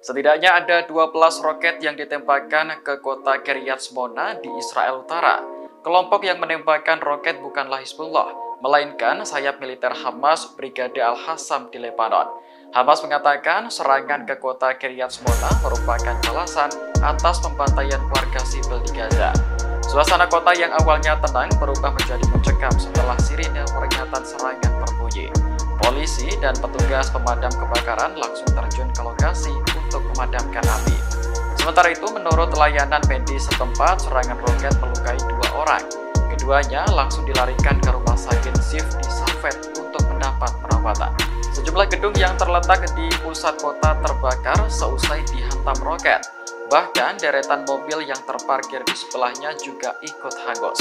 Setidaknya ada 12 roket yang ditembakkan ke kota Kiryat Shmona di Israel Utara. Kelompok yang menembakkan roket bukanlah Hizbullah, melainkan sayap militer Hamas Brigade Al-Qassam di Lebanon. Hamas mengatakan serangan ke kota Kiryat Shmona merupakan balasan atas pembantaian warga sipil di Gaza. Suasana kota yang awalnya tenang berubah menjadi mencekam setelah sirine peringatan serangan berbunyi. Polisi dan petugas pemadam kebakaran langsung terjun ke lokasi untuk memadamkan api. Sementara itu, menurut layanan medis setempat, serangan roket melukai 2 orang. Keduanya langsung dilarikan ke rumah sakit Ziv di Safed untuk mendapat perawatan. Sejumlah gedung yang terletak di pusat kota terbakar seusai dihantam roket. Bahkan deretan mobil yang terparkir di sebelahnya juga ikut hangus.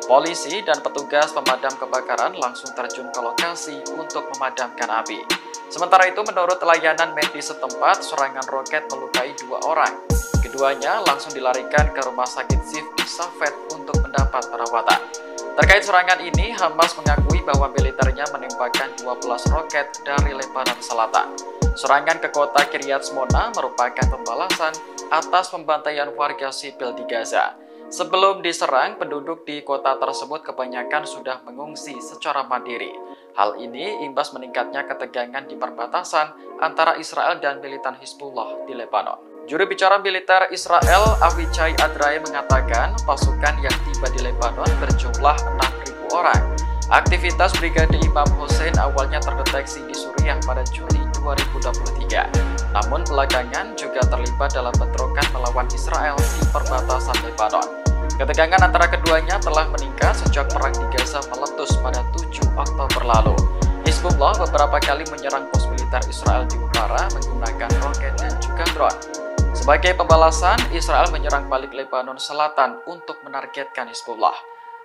Polisi dan petugas pemadam kebakaran langsung terjun ke lokasi untuk memadamkan api. Sementara itu, menurut layanan medis setempat, serangan roket melukai 2 orang. Keduanya langsung dilarikan ke rumah sakit Ziv di Safed untuk mendapat perawatan. Terkait serangan ini, Hamas mengakui bahwa militernya menembakkan 12 roket dari Lebanon Selatan. Serangan ke kota Kiryat Shmona merupakan pembalasan atas pembantaian warga sipil di Gaza. Sebelum diserang, penduduk di kota tersebut kebanyakan sudah mengungsi secara mandiri. Hal ini imbas meningkatnya ketegangan di perbatasan antara Israel dan militan Hizbullah di Lebanon. Juru bicara militer Israel, Avichai Adrae, mengatakan pasukan yang tiba di Lebanon berjumlah 6.000 orang. Aktivitas Brigade Imam Hussein awalnya terdeteksi di Suriah pada Juli 2023. Namun belakangan juga terlibat dalam bentrokan melawan Israel di perbatasan Lebanon. Ketegangan antara keduanya telah meningkat sejak perang di Gaza meletus pada 7 Oktober lalu. Hizbullah beberapa kali menyerang pos militer Israel di utara menggunakan roket dan juga drone. Sebagai pembalasan, Israel menyerang balik Lebanon Selatan untuk menargetkan Hizbullah.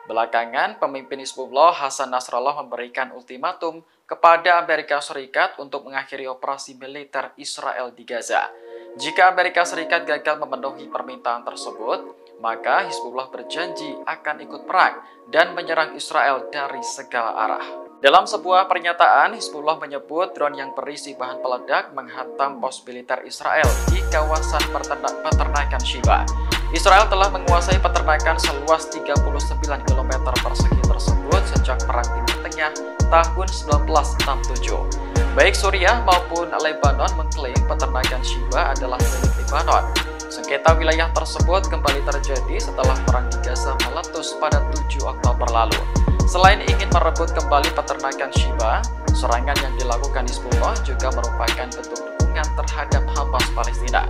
Belakangan, pemimpin Hizbullah Hasan Nasrallah memberikan ultimatum kepada Amerika Serikat untuk mengakhiri operasi militer Israel di Gaza. Jika Amerika Serikat gagal memenuhi permintaan tersebut, maka Hizbullah berjanji akan ikut perang dan menyerang Israel dari segala arah. Dalam sebuah pernyataan, Hizbullah menyebut drone yang berisi bahan peledak menghantam pos militer Israel di kawasan peternakan Shiba. Israel telah menguasai peternakan seluas 39 km persegi tersebut sejak Perang Timur Tengah tahun 1967. Baik Suriah maupun Lebanon mengklaim peternakan Shiba adalah milik Lebanon. Sengketa wilayah tersebut kembali terjadi setelah Perang di Gaza meletus pada 7 Oktober lalu. Selain ingin merebut kembali peternakan Shiba, serangan yang dilakukan Hizbullah juga merupakan bentuk dukungan terhadap Hamas Palestina.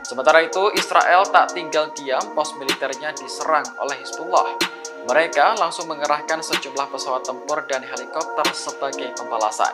Sementara itu, Israel tak tinggal diam, pos militernya diserang oleh Hizbullah. Mereka langsung mengerahkan sejumlah pesawat tempur dan helikopter sebagai pembalasan.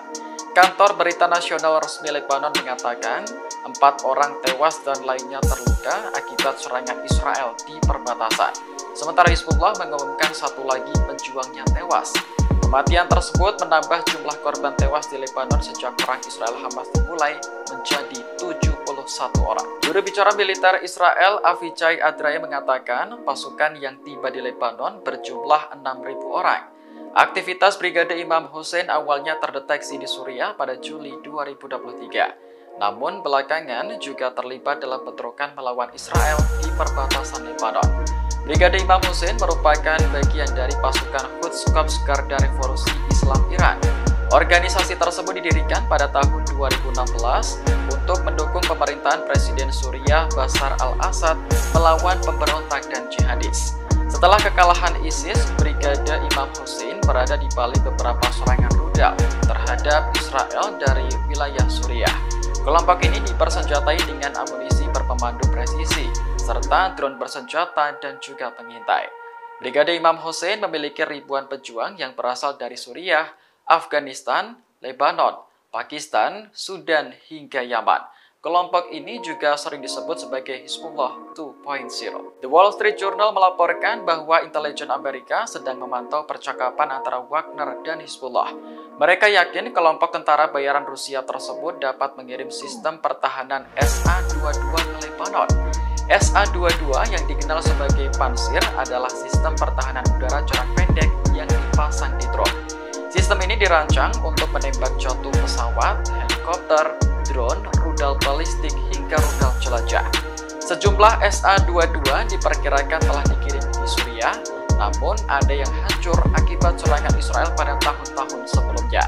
Kantor Berita Nasional Resmi Lebanon mengatakan 4 orang tewas dan lainnya terluka akibat serangan Israel di perbatasan. Sementara Hizbullah mengumumkan 1 lagi pejuangnya tewas. Kematian tersebut menambah jumlah korban tewas di Lebanon sejak perang Israel-Hamas dimulai menjadi 71 orang. Juru bicara militer Israel, Avichai Adrae, mengatakan pasukan yang tiba di Lebanon berjumlah 6.000 orang. Aktivitas Brigade Imam Hussein awalnya terdeteksi di Suriah pada Juli 2023. Namun belakangan juga terlibat dalam bentrokan melawan Israel di perbatasan Lebanon. Brigade Imam Hussein merupakan bagian dari pasukan Quds Corps Garda Revolusi Islam Iran. Organisasi tersebut didirikan pada tahun 2016 untuk mendukung pemerintahan Presiden Suriah Bashar al-Assad melawan pemberontak dan jihadis. Setelah kekalahan ISIS, Brigade Imam Hussein berada di balik beberapa serangan rudal terhadap Israel dari wilayah Suriah. Kelompok ini dipersenjatai dengan amunisi berpemandu presisi, serta drone bersenjata dan juga pengintai. Brigade Imam Hussein memiliki ribuan pejuang yang berasal dari Suriah, Afghanistan, Lebanon, Pakistan, Sudan, hingga Yaman. Kelompok ini juga sering disebut sebagai Hizbullah 2.0. The Wall Street Journal melaporkan bahwa intelijen Amerika sedang memantau percakapan antara Wagner dan Hizbullah. Mereka yakin kelompok tentara bayaran Rusia tersebut dapat mengirim sistem pertahanan SA-22 ke Lebanon. SA-22 yang dikenal sebagai Pansir adalah sistem pertahanan udara jarak pendek yang dipasang di drone. Sistem ini dirancang untuk menembak jatuh pesawat, helikopter, drone, rudal balistik, hingga rudal jelajah. Sejumlah SA-22 diperkirakan telah dikirim di Suriah, namun ada yang hancur akibat serangan Israel pada tahun-tahun sebelumnya.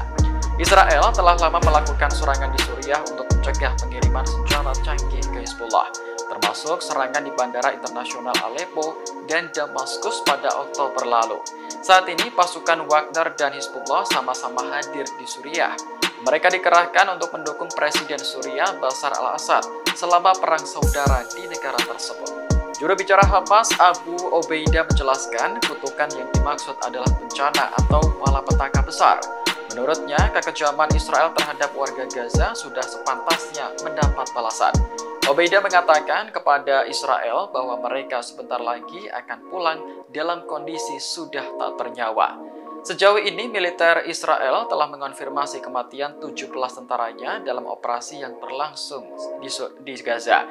Israel telah lama melakukan serangan di Suriah untuk mencegah pengiriman senjata canggih ke Hizbullah, termasuk serangan di Bandara Internasional Aleppo dan Damaskus pada Oktober lalu. Saat ini pasukan Wagner dan Hizbullah sama-sama hadir di Suriah. Mereka dikerahkan untuk mendukung Presiden Suriah Bashar al-Assad selama perang saudara di negara tersebut. Juru bicara Hamas Abu Obeidah menjelaskan kutukan yang dimaksud adalah bencana atau malapetaka besar. Menurutnya, kekejaman Israel terhadap warga Gaza sudah sepantasnya mendapat balasan. Obeidah mengatakan kepada Israel bahwa mereka sebentar lagi akan pulang dalam kondisi sudah tak bernyawa. Sejauh ini, militer Israel telah mengonfirmasi kematian 17 tentaranya dalam operasi yang berlangsung di Gaza.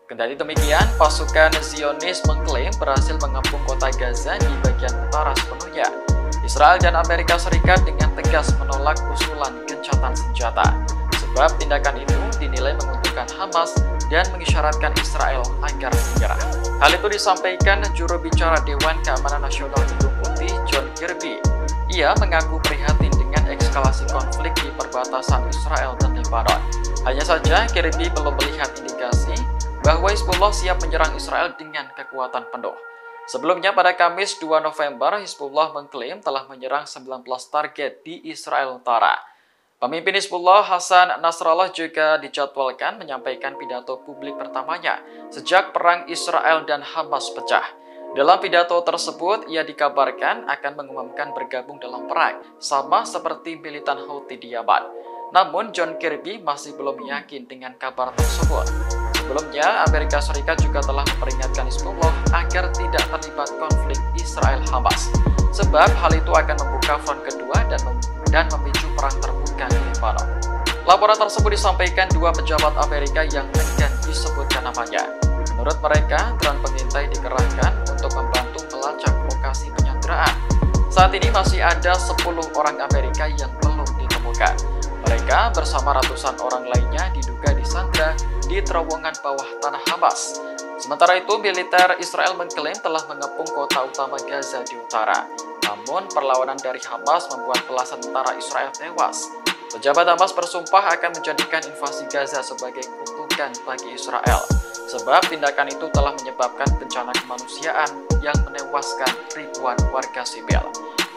Kendati demikian, pasukan Zionis mengklaim berhasil mengepung kota Gaza di bagian utara sepenuhnya. Israel dan Amerika Serikat dengan tegas menolak usulan gencatan senjata, sebab tindakan itu dinilai menguntungkan Hamas dan mengisyaratkan Israel agar menyerah. Hal itu disampaikan juru bicara Dewan Keamanan Nasional Gedung Putih John Kirby. Ia mengaku prihatin dengan eskalasi konflik di perbatasan Israel dan Lebanon. Hanya saja, Kirby belum melihat indikasi bahwa Hizbullah siap menyerang Israel dengan kekuatan penuh. Sebelumnya pada Kamis 2 November, Hizbullah mengklaim telah menyerang 19 target di Israel Utara. Pemimpin Hizbullah Hasan Nasrallah juga dijadwalkan menyampaikan pidato publik pertamanya sejak perang Israel dan Hamas pecah. Dalam pidato tersebut, ia dikabarkan akan mengumumkan bergabung dalam perang, sama seperti militan Houthi di Yaman. Namun, John Kirby masih belum yakin dengan kabar tersebut. Sebelumnya, Amerika Serikat juga telah memperingatkan Hizbullah agar tidak terlibat konflik Israel-Hamas, sebab hal itu akan membuka front kedua dan memicu perang terbuka di Lebanon. Laporan tersebut disampaikan dua pejabat Amerika yang enggan disebutkan namanya. Menurut mereka, drone pengintai dikerahkan untuk membantu melacak lokasi penyanderaan. Saat ini masih ada 10 orang Amerika yang belum ditemukan. Mereka bersama ratusan orang lainnya diduga disandra di terowongan bawah tanah Hamas. Sementara itu, militer Israel mengklaim telah mengepung kota utama Gaza di utara. Namun, perlawanan dari Hamas membuat belasan tentara Israel tewas. Pejabat Hamas bersumpah akan menjadikan invasi Gaza sebagai kutukan bagi Israel, sebab tindakan itu telah menyebabkan bencana kemanusiaan yang menewaskan ribuan warga sipil.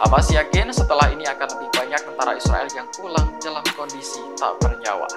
Hamas yakin setelah ini akan lebih banyak tentara Israel yang pulang dalam kondisi tak bernyawa.